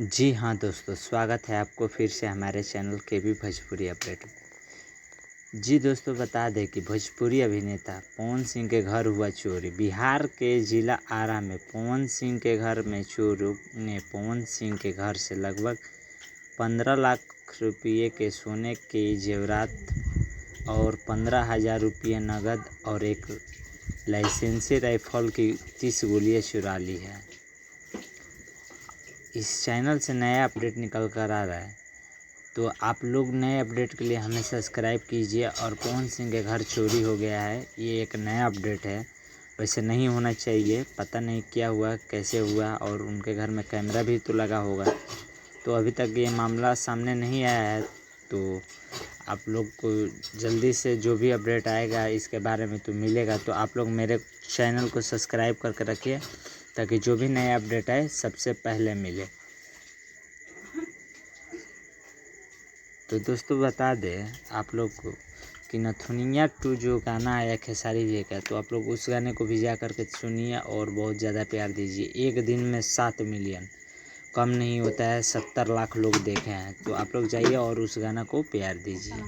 जी हाँ दोस्तों, स्वागत है आपको फिर से हमारे चैनल केबी भोजपुरी अपडेट में। जी दोस्तों, बता दें कि भोजपुरी अभिनेता पवन सिंह के घर हुआ चोरी। बिहार के जिला आरा में पवन सिंह के घर में चोरों ने पवन सिंह के घर से लगभग 15 लाख रुपये के सोने के जेवरात और 15,000 रुपये नकद और एक लाइसेंसी राइफल की 30 गोलियां चुरा ली है। इस चैनल से नया अपडेट निकल कर आ रहा है, तो आप लोग नए अपडेट के लिए हमें सब्सक्राइब कीजिए। और पवन सिंह के घर चोरी हो गया है, ये एक नया अपडेट है। वैसे नहीं होना चाहिए, पता नहीं क्या हुआ, कैसे हुआ, और उनके घर में कैमरा भी तो लगा होगा। तो अभी तक ये मामला सामने नहीं आया है, तो आप लोग को जल्दी से जो भी अपडेट आएगा इसके बारे में तो मिलेगा। तो आप लोग मेरे चैनल को सब्सक्राइब करके रखिए, ताकि जो भी नया अपडेट आए सबसे पहले मिले। तो दोस्तों, बता दें आप लोग को कि नथुनिया 2 जो गाना आया खेसारी जी का, तो आप लोग उस गाने को भी जा कर के सुनिए और बहुत ज़्यादा प्यार दीजिए। एक दिन में 7 मिलियन कम नहीं होता है, 70 लाख लोग देखे हैं। तो आप लोग जाइए और उस गाना को प्यार दीजिए।